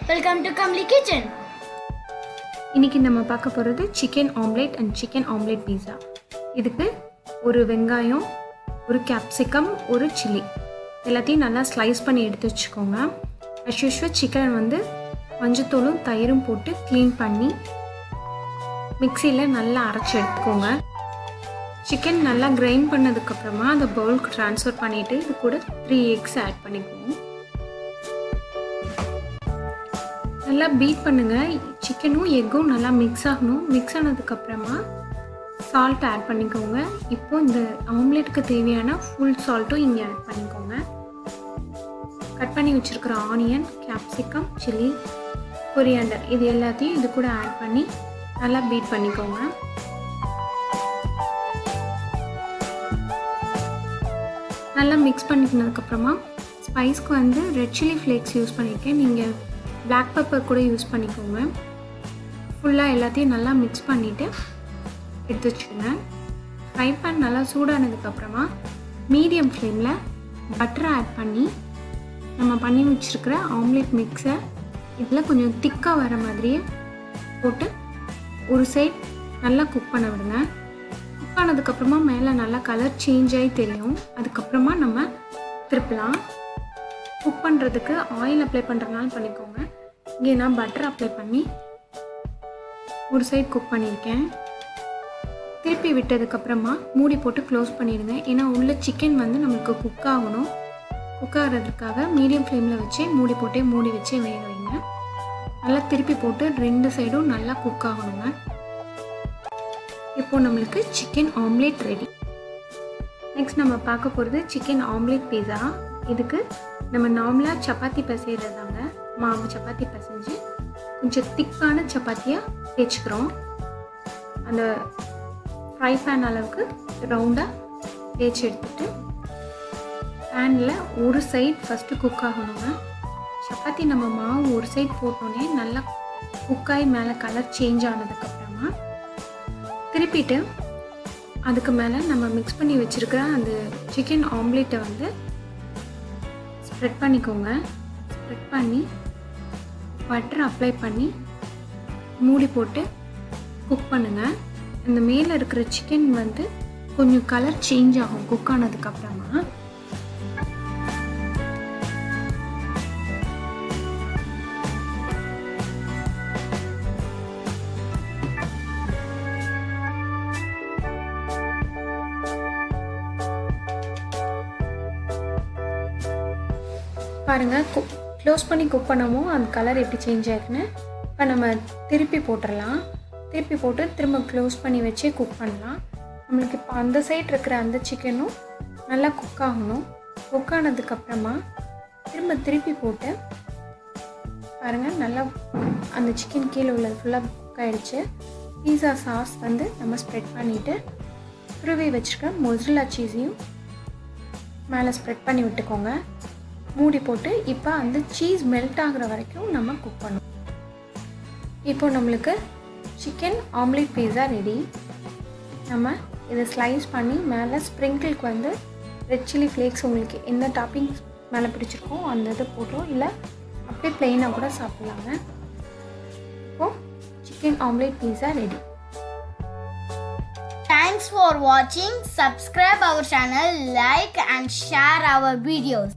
Welcome to Kamali Kitchen. இன்னைக்கு நம்ம பார்க்க போகிறது chicken omelette and chicken omelette pizza. இதுக்கு ஒரு வெங்காயம், ஒரு கேப்சிகம், ஒரு சில்லி எல்லாத்தையும் நல்லா ஸ்லைஸ் பண்ணி எடுத்து வச்சுக்கோங்க. அஸ் யூஷுவல் சிக்கன் மஞ்சத்தூளும் தயிரும் போட்டு க்ளீன் பண்ணி மிக்சியில் நல்லா அரைச்சி எடுத்துக்கோங்க. சிக்கன் நல்லா கிரைண்ட் பண்ணதுக்கப்புறமா அந்த பவுலுக்கு ட்ரான்ஸ்ஃபர் பண்ணிவிட்டு இது கூட 3 eggs ஆட் பண்ணிக்குவோம். நல்லா பீட் பண்ணுங்கள். சிக்கனும் எக்கும் நல்லா மிக்ஸ் ஆகணும். மிக்ஸ் ஆனதுக்கப்புறமா சால்ட் ஆட் பண்ணிக்கோங்க. இப்போது இந்த ஆம்லேட்டுக்கு தேவையான ஃபுல் சால்ட்டும் இங்கே ஆட் பண்ணிக்கோங்க. கட் பண்ணி வச்சுருக்கிற ஆனியன், கேப்சிகம், சில்லி, கொரியாண்டர் இது எல்லாத்தையும் இது கூட ஆட் பண்ணி நல்லா பீட் பண்ணிக்கோங்க. நல்லா மிக்ஸ் பண்ணிக்கினதுக்கப்புறமா ஸ்பைஸ்க்கு ரெட் சில்லி ஃப்ளேக்ஸ் யூஸ் பண்ணியிருக்கேன். நீங்கள் பிளாக் பெப்பர் கூட யூஸ் பண்ணிக்கோங்க. ஃபுல்லாக எல்லாத்தையும் நல்லா மிக்ஸ் பண்ணிவிட்டு எடுத்து வச்சுக்கோங்க. ஃப்ரை பேன் நல்லா சூடானதுக்கப்புறமா மீடியம் ஃப்ளேமில் பட்டரை ஆட் பண்ணி நம்ம பண்ணி வச்சுருக்கிற ஆம்லேட் மிக்ஸை இதில் கொஞ்சம் திக்காக வர மாதிரியே போட்டு ஒரு சைட் நல்லா குக் பண்ண விடுங்க. குக் ஆனதுக்கப்புறமா மேலே நல்லா கலர் சேஞ்ச் ஆகி தெரியும். அதுக்கப்புறமா நம்ம திருப்பலாம். குக் பண்ணுறதுக்கு ஆயில் அப்ளை பண்ணுறதுனால பண்ணிக்கோங்க. இங்கே நான் பட்டர் அப்ளை பண்ணி ஒரு சைட் குக் பண்ணியிருக்கேன். திருப்பி விட்டதுக்கப்புறமா மூடி போட்டு க்ளோஸ் பண்ணிடுங்க. ஏன்னா உள்ள சிக்கன் நம்மளுக்கு குக் ஆகணும். குக் ஆகிறதுக்காக மீடியம் ஃப்ளேமில் வச்சு மூடி வச்சு வேக வைங்க. நல்லா திருப்பி போட்டு 2 சைடும் நல்லா குக் ஆகணுங்க. இப்போது நம்மளுக்கு சிக்கன் ஆம்லேட் ரெடி. நெக்ஸ்ட் நம்ம பார்க்க போகிறது சிக்கன் ஆம்லேட் பீஸா. இதுக்கு நம்ம நார்மலாக சப்பாத்தி பிசைகிறதாங்க. மாவு சப்பாத்தி பிசைஞ்சு கொஞ்சம் திக்கான சப்பாத்தியாக தேய்ச்சிக்கிறோம். அந்த ஃப்ரை பேன் அளவுக்கு ரவுண்டாக தேய்ச்சி எடுத்துகிட்டு பேனில் ஒரு சைட் ஃபஸ்ட்டு குக் ஆகணுங்க. சப்பாத்தி நம்ம மாவு ஒரு சைட் போட்டோன்னே நல்லா குக்காகி மேலே கலர் சேஞ்ச் ஆனதுக்கப்புறமா திருப்பிட்டு அதுக்கு மேலே நம்ம மிக்ஸ் பண்ணி வச்சுருக்கிற அந்த சிக்கன் ஆம்லேட்டை ஸ்ப்ரெட் பண்ணிக்கோங்க. ஸ்ப்ரெட் பண்ணி பட்டர் அப்ளை பண்ணி மூடி போட்டு குக் பண்ணுங்கள். இந்த மேலே இருக்கிற சிக்கன் கொஞ்சம் கலர் சேஞ்ச் ஆகும் குக் ஆனதுக்கப்புறமா. பாருங்கள், க்ளோஸ் பண்ணி குக் பண்ணவும் அந்த கலர் எப்படி சேஞ்ச் ஆகிருக்குன்னு. இப்போ நம்ம திருப்பி போட்டுடலாம். திருப்பி போட்டு திரும்ப க்ளோஸ் பண்ணி வச்சு குக் பண்ணலாம். நம்மளுக்கு இப்போ அந்த சைட் இருக்கிற அந்த சிக்கனும் நல்லா குக் ஆகணும். குக் ஆனதுக்கப்புறமா திருப்பி போட்டு பாருங்கள், நல்லா அந்த சிக்கன் கீழே உள்ளது ஃபுல்லாக குக் ஆகிடுச்சு. பீஸா சாஸ் நம்ம ஸ்ப்ரெட் பண்ணிவிட்டு துருவி வச்சுருக்க மொசரல்லா சீஸையும் மேலே ஸ்ப்ரெட் பண்ணி விட்டுக்கோங்க. மூடி போட்டு இப்போ அந்த சீஸ் மெல்ட் ஆகிற வரைக்கும் நம்ம குக் பண்ணணும். இப்போ நம்மளுக்கு சிக்கன் ஆம்லேட் பீஸா ரெடி. நம்ம இதை ஸ்லைஸ் பண்ணி மேலே ஸ்ப்ரிங்கிளுக்கு ரெட் சில்லி ஃப்ளேக்ஸ் உங்களுக்கு என்ன டாப்பிங்ஸ் மேலே பிடிச்சிருக்கோ அந்த இது போட்டோம், இல்லை அப்படியே ப்ளெயினாக கூட சாப்பிட்லாங்க. இப்போது chicken omelette pizza ready. Thanks for watching. Subscribe our channel, like and share our videos.